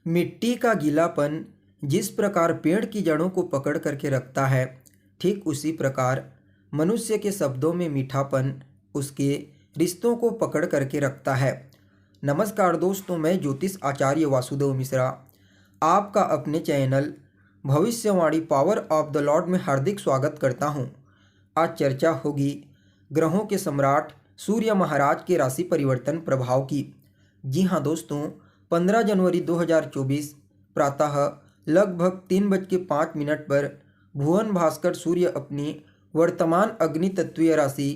मिट्टी का गीलापन जिस प्रकार पेड़ की जड़ों को पकड़ करके रखता है, ठीक उसी प्रकार मनुष्य के शब्दों में मीठापन उसके रिश्तों को पकड़ करके रखता है। नमस्कार दोस्तों, मैं ज्योतिष आचार्य वासुदेव मिश्रा आपका अपने चैनल भविष्यवाणी पावर ऑफ द लॉर्ड में हार्दिक स्वागत करता हूं। आज चर्चा होगी ग्रहों के सम्राट सूर्य महाराज के राशि परिवर्तन प्रभाव की। जी हां दोस्तों, 15 जनवरी 2024 प्रातः लगभग 3:05 पर भुवन भास्कर सूर्य अपनी वर्तमान अग्नि तत्वीय राशि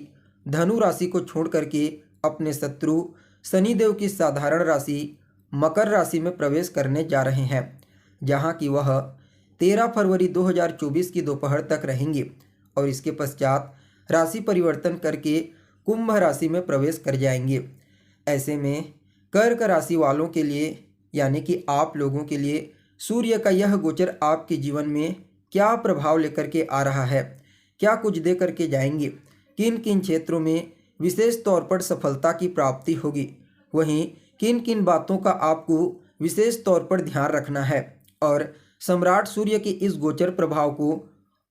धनु राशि को छोड़ करके अपने शत्रु शनिदेव की साधारण राशि मकर राशि में प्रवेश करने जा रहे हैं, जहां की वह 13 फरवरी 2024 की दोपहर तक रहेंगे और इसके पश्चात राशि परिवर्तन करके कुंभ राशि में प्रवेश कर जाएंगे। ऐसे में कर्क राशि वालों के लिए यानी कि आप लोगों के लिए सूर्य का यह गोचर आपके जीवन में क्या प्रभाव लेकर के आ रहा है, क्या कुछ दे करके जाएंगे, किन किन क्षेत्रों में विशेष तौर पर सफलता की प्राप्ति होगी, वहीं किन किन बातों का आपको विशेष तौर पर ध्यान रखना है और सम्राट सूर्य के इस गोचर प्रभाव को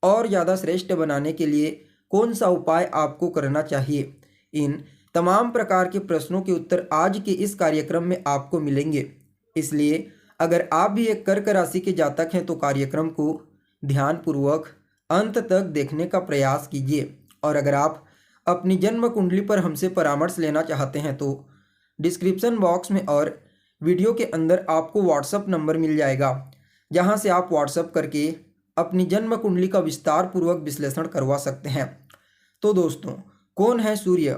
और ज़्यादा श्रेष्ठ बनाने के लिए कौन सा उपाय आपको करना चाहिए। इन तमाम प्रकार के प्रश्नों के उत्तर आज के इस कार्यक्रम में आपको मिलेंगे। इसलिए अगर आप भी एक कर्क राशि के जातक हैं तो कार्यक्रम को ध्यानपूर्वक अंत तक देखने का प्रयास कीजिए। और अगर आप अपनी जन्म कुंडली पर हमसे परामर्श लेना चाहते हैं तो डिस्क्रिप्शन बॉक्स में और वीडियो के अंदर आपको व्हाट्सएप नंबर मिल जाएगा, जहां से आप व्हाट्सएप करके अपनी जन्म कुंडली का विस्तार पूर्वक विश्लेषण करवा सकते हैं। तो दोस्तों, कौन है सूर्य?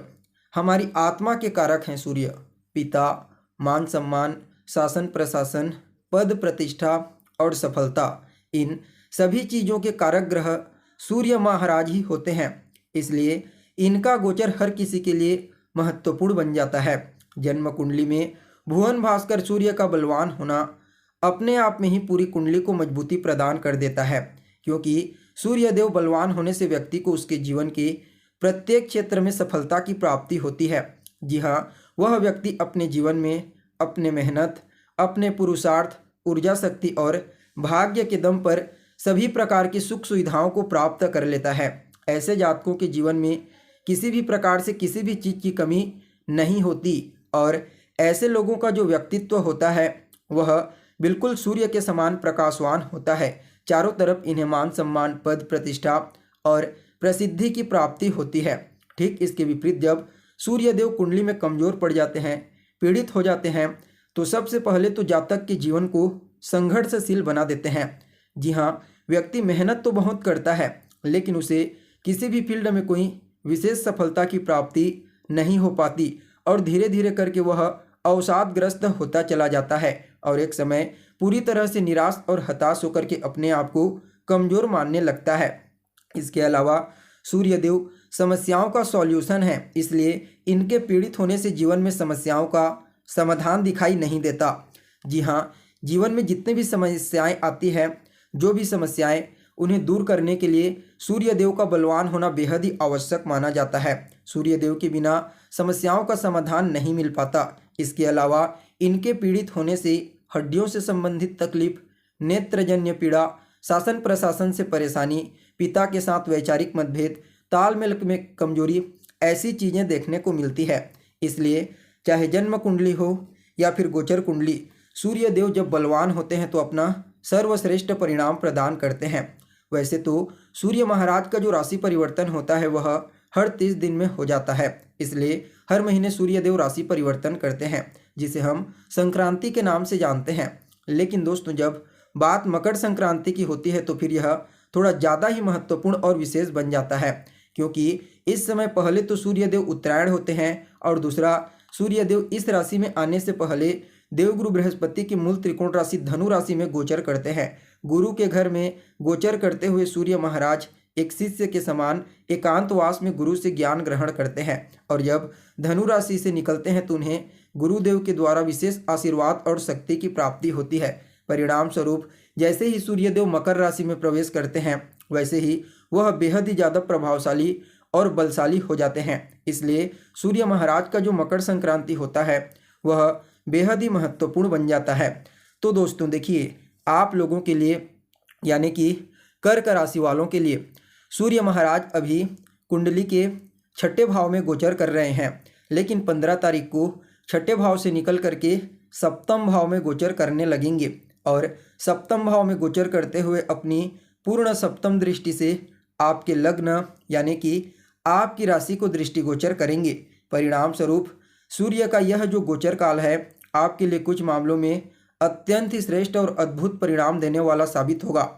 हमारी आत्मा के कारक हैं सूर्य। पिता, मान सम्मान, शासन प्रशासन, पद प्रतिष्ठा और सफलता, इन सभी चीज़ों के कारक ग्रह सूर्य महाराज ही होते हैं। इसलिए इनका गोचर हर किसी के लिए महत्वपूर्ण बन जाता है। जन्म कुंडली में भुवन भास्कर सूर्य का बलवान होना अपने आप में ही पूरी कुंडली को मजबूती प्रदान कर देता है, क्योंकि सूर्य देव बलवान होने से व्यक्ति को उसके जीवन के प्रत्येक क्षेत्र में सफलता की प्राप्ति होती है। जी हाँ, वह व्यक्ति अपने जीवन में अपने मेहनत, अपने पुरुषार्थ, ऊर्जा शक्ति और भाग्य के दम पर सभी प्रकार की सुख सुविधाओं को प्राप्त कर लेता है। ऐसे जातकों के जीवन में किसी भी प्रकार से किसी भी चीज़ की कमी नहीं होती और ऐसे लोगों का जो व्यक्तित्व होता है वह बिल्कुल सूर्य के समान प्रकाशवान होता है। चारों तरफ इन्हें मान सम्मान, पद प्रतिष्ठा और प्रसिद्धि की प्राप्ति होती है। ठीक इसके विपरीत जब सूर्य देव कुंडली में कमजोर पड़ जाते हैं, पीड़ित हो जाते हैं, तो सबसे पहले तो जातक के जीवन को संघर्षशील बना देते हैं। जी हाँ, व्यक्ति मेहनत तो बहुत करता है लेकिन उसे किसी भी फील्ड में कोई विशेष सफलता की प्राप्ति नहीं हो पाती और धीरे धीरे करके वह अवसादग्रस्त होता चला जाता है और एक समय पूरी तरह से निराश और हताश होकर के अपने आप को कमजोर मानने लगता है। इसके अलावा सूर्यदेव समस्याओं का सॉल्यूशन है, इसलिए इनके पीड़ित होने से जीवन में समस्याओं का समाधान दिखाई नहीं देता। जी हाँ, जीवन में जितने भी समस्याएं आती है, जो भी समस्याएं, उन्हें दूर करने के लिए सूर्यदेव का बलवान होना बेहद ही आवश्यक माना जाता है। सूर्यदेव के बिना समस्याओं का समाधान नहीं मिल पाता। इसके अलावा इनके पीड़ित होने से हड्डियों से संबंधित तकलीफ, नेत्रजन्य पीड़ा, शासन प्रशासन से परेशानी, पिता के साथ वैचारिक मतभेद, तालमेल में कमजोरी, ऐसी चीज़ें देखने को मिलती है। इसलिए चाहे जन्म कुंडली हो या फिर गोचर कुंडली, सूर्यदेव जब बलवान होते हैं तो अपना सर्वश्रेष्ठ परिणाम प्रदान करते हैं। वैसे तो सूर्य महाराज का जो राशि परिवर्तन होता है वह हर 30 दिन में हो जाता है, इसलिए हर महीने सूर्यदेव राशि परिवर्तन करते हैं, जिसे हम संक्रांति के नाम से जानते हैं। लेकिन दोस्तों, जब बात मकर संक्रांति की होती है तो फिर यह थोड़ा ज़्यादा ही महत्वपूर्ण और विशेष बन जाता है, क्योंकि इस समय पहले तो सूर्यदेव उत्तरायण होते हैं और दूसरा सूर्यदेव इस राशि में आने से पहले देवगुरु बृहस्पति की मूल त्रिकोण राशि धनु राशि में गोचर करते हैं। गुरु के घर में गोचर करते हुए सूर्य महाराज एक शिष्य के समान एकांतवास में गुरु से ज्ञान ग्रहण करते हैं और जब धनु राशि से निकलते हैं तो उन्हें गुरुदेव के द्वारा विशेष आशीर्वाद और शक्ति की प्राप्ति होती है। परिणाम स्वरूप जैसे ही सूर्यदेव मकर राशि में प्रवेश करते हैं वैसे ही वह बेहद ही ज़्यादा प्रभावशाली और बलशाली हो जाते हैं। इसलिए सूर्य महाराज का जो मकर संक्रांति होता है वह बेहद ही महत्वपूर्ण बन जाता है। तो दोस्तों देखिए, आप लोगों के लिए यानी कि कर्क राशि वालों के लिए सूर्य महाराज अभी कुंडली के छठे भाव में गोचर कर रहे हैं, लेकिन 15 तारीख को छठे भाव से निकल करके सप्तम भाव में गोचर करने लगेंगे और सप्तम भाव में गोचर करते हुए अपनी पूर्ण सप्तम दृष्टि से आपके लग्न यानी कि आपकी राशि को दृष्टिगोचर करेंगे। परिणाम स्वरूप सूर्य का यह जो गोचर काल है आपके लिए कुछ मामलों में अत्यंत ही श्रेष्ठ और अद्भुत परिणाम देने वाला साबित होगा।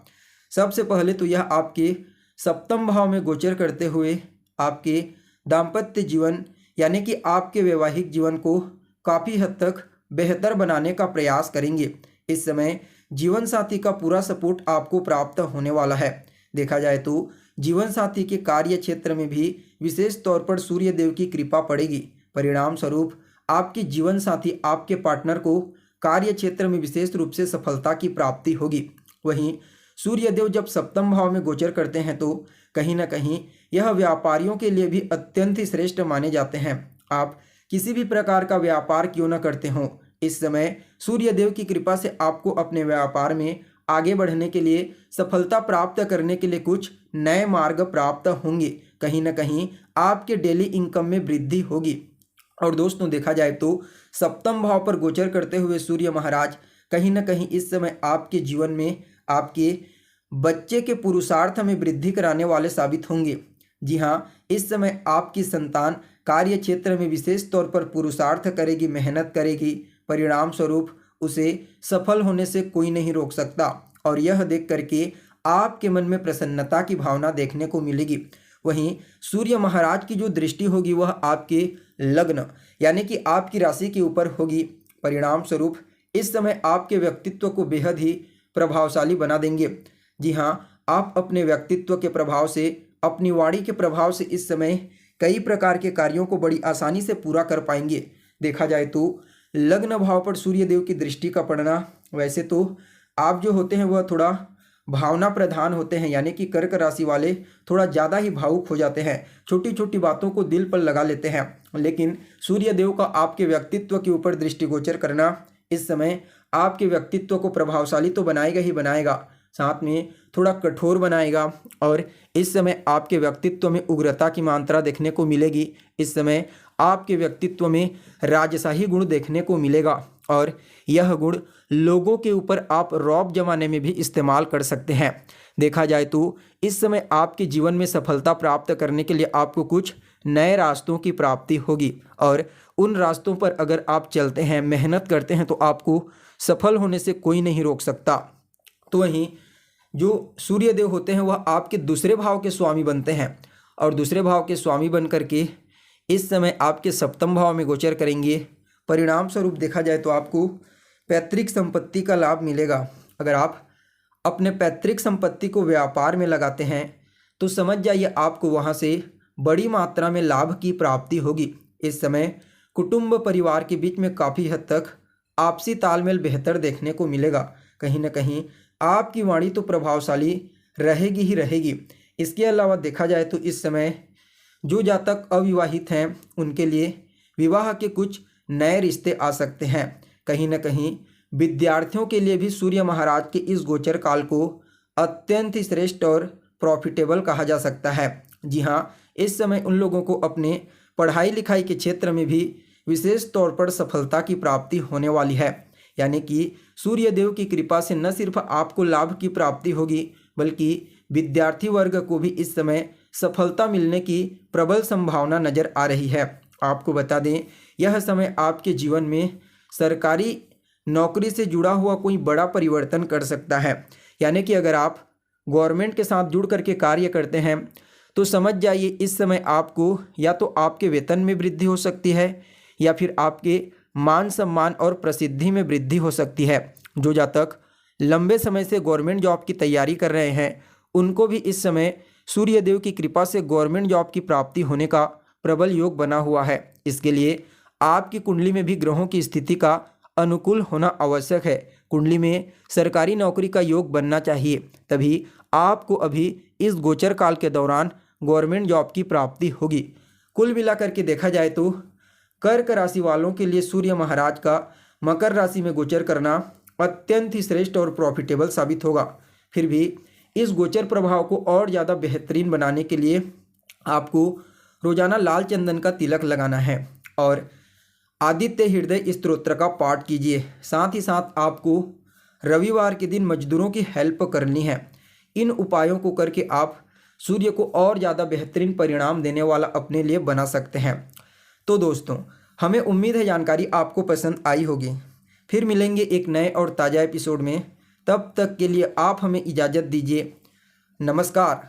सबसे पहले तो यह आपके सप्तम भाव में गोचर करते हुए आपके दाम्पत्य जीवन यानी कि आपके वैवाहिक जीवन को काफ़ी हद तक बेहतर बनाने का प्रयास करेंगे। इस समय जीवन साथी का पूरा सपोर्ट आपको प्राप्त होने वाला है। देखा जाए तो जीवन साथी के कार्य क्षेत्र में भी विशेष तौर पर सूर्य देव की कृपा पड़ेगी। परिणाम स्वरूप आपके जीवन साथी आपके पार्टनर को कार्य क्षेत्र में विशेष रूप से सफलता की प्राप्ति होगी। वहीं सूर्य देव जब सप्तम भाव में गोचर करते हैं तो कहीं ना कहीं यह व्यापारियों के लिए भी अत्यंत ही श्रेष्ठ माने जाते हैं। आप किसी भी प्रकार का व्यापार क्यों न करते हों, इस समय सूर्य देव की कृपा से आपको अपने व्यापार में आगे बढ़ने के लिए, सफलता प्राप्त करने के लिए कुछ नए मार्ग प्राप्त होंगे। कहीं ना कहीं आपके डेली इनकम में वृद्धि होगी। और दोस्तों देखा जाए तो सप्तम भाव पर गोचर करते हुए सूर्य महाराज कहीं ना कहीं इस समय आपके जीवन में आपके बच्चे के पुरुषार्थ में वृद्धि कराने वाले साबित होंगे। जी हाँ, इस समय आपकी संतान कार्य क्षेत्र में विशेष तौर पर पुरुषार्थ करेगी, मेहनत करेगी। परिणाम स्वरूप उसे सफल होने से कोई नहीं रोक सकता और यह देख करके आपके मन में प्रसन्नता की भावना देखने को मिलेगी। वहीं सूर्य महाराज की जो दृष्टि होगी वह आपके लग्न यानी कि आपकी राशि के ऊपर होगी। परिणाम स्वरूप इस समय आपके व्यक्तित्व को बेहद ही प्रभावशाली बना देंगे। जी हाँ, आप अपने व्यक्तित्व के प्रभाव से, अपनी वाणी के प्रभाव से इस समय कई प्रकार के कार्यों को बड़ी आसानी से पूरा कर पाएंगे। देखा जाए तो लग्न भाव पर सूर्य देव की दृष्टि का पड़ना, वैसे तो आप जो होते हैं वह थोड़ा भावना प्रधान होते हैं, यानी कि कर्क राशि वाले थोड़ा ज़्यादा ही भावुक हो जाते हैं, छोटी छोटी बातों को दिल पर लगा लेते हैं। लेकिन सूर्य देव का आपके व्यक्तित्व के ऊपर दृष्टिगोचर करना इस समय आपके व्यक्तित्व को प्रभावशाली तो बनाएगा ही बनाएगा, साथ में थोड़ा कठोर बनाएगा और इस समय आपके व्यक्तित्व में उग्रता की मात्रा देखने को मिलेगी। इस समय आपके व्यक्तित्व में राजशाही गुण देखने को मिलेगा और यह गुण लोगों के ऊपर आप रौब जमाने में भी इस्तेमाल कर सकते हैं। देखा जाए तो इस समय आपके जीवन में सफलता प्राप्त करने के लिए आपको कुछ नए रास्तों की प्राप्ति होगी और उन रास्तों पर अगर आप चलते हैं, मेहनत करते हैं तो आपको सफल होने से कोई नहीं रोक सकता। तो वहीं जो सूर्य देव होते हैं वह आपके दूसरे भाव के स्वामी बनते हैं और दूसरे भाव के स्वामी बन करके इस समय आपके सप्तम भाव में गोचर करेंगे। परिणाम स्वरूप देखा जाए तो आपको पैतृक संपत्ति का लाभ मिलेगा। अगर आप अपने पैतृक संपत्ति को व्यापार में लगाते हैं तो समझ जाइए आपको वहाँ से बड़ी मात्रा में लाभ की प्राप्ति होगी। इस समय कुटुंब परिवार के बीच में काफ़ी हद तक आपसी तालमेल बेहतर देखने को मिलेगा। कहीं ना कहीं आपकी वाणी तो प्रभावशाली रहेगी ही रहेगी। इसके अलावा देखा जाए तो इस समय जो जातक अविवाहित हैं उनके लिए विवाह के कुछ नए रिश्ते आ सकते हैं। कहीं ना कहीं विद्यार्थियों के लिए भी सूर्य महाराज के इस गोचर काल को अत्यंत ही श्रेष्ठ और प्रॉफिटेबल कहा जा सकता है। जी हाँ, इस समय उन लोगों को अपने पढ़ाई लिखाई के क्षेत्र में भी विशेष तौर पर सफलता की प्राप्ति होने वाली है। यानी कि सूर्य देव की कृपा से न सिर्फ आपको लाभ की प्राप्ति होगी बल्कि विद्यार्थी वर्ग को भी इस समय सफलता मिलने की प्रबल संभावना नजर आ रही है। आपको बता दें, यह समय आपके जीवन में सरकारी नौकरी से जुड़ा हुआ कोई बड़ा परिवर्तन कर सकता है। यानी कि अगर आप गवर्नमेंट के साथ जुड़ करके कार्य करते हैं तो समझ जाइए इस समय आपको या तो आपके वेतन में वृद्धि हो सकती है या फिर आपके मान सम्मान और प्रसिद्धि में वृद्धि हो सकती है। जो जातक लंबे समय से गवर्नमेंट जॉब की तैयारी कर रहे हैं उनको भी इस समय सूर्य देव की कृपा से गवर्नमेंट जॉब की प्राप्ति होने का प्रबल योग बना हुआ है। इसके लिए आपकी कुंडली में भी ग्रहों की स्थिति का अनुकूल होना आवश्यक है। कुंडली में सरकारी नौकरी का योग बनना चाहिए, तभी आपको अभी इस गोचर काल के दौरान गवर्नमेंट जॉब की प्राप्ति होगी। कुल मिलाकर के देखा जाए तो कर्क राशि वालों के लिए सूर्य महाराज का मकर राशि में गोचर करना अत्यंत ही श्रेष्ठ और प्रॉफिटेबल साबित होगा। फिर भी इस गोचर प्रभाव को और ज़्यादा बेहतरीन बनाने के लिए आपको रोजाना लाल चंदन का तिलक लगाना है और आदित्य हृदय स्तोत्र का पाठ कीजिए। साथ ही साथ आपको रविवार के दिन मजदूरों की हेल्प करनी है। इन उपायों को करके आप सूर्य को और ज़्यादा बेहतरीन परिणाम देने वाला अपने लिए बना सकते हैं। तो दोस्तों, हमें उम्मीद है जानकारी आपको पसंद आई होगी। फिर मिलेंगे एक नए और ताज़ा एपिसोड में। तब तक के लिए आप हमें इजाज़त दीजिए। नमस्कार।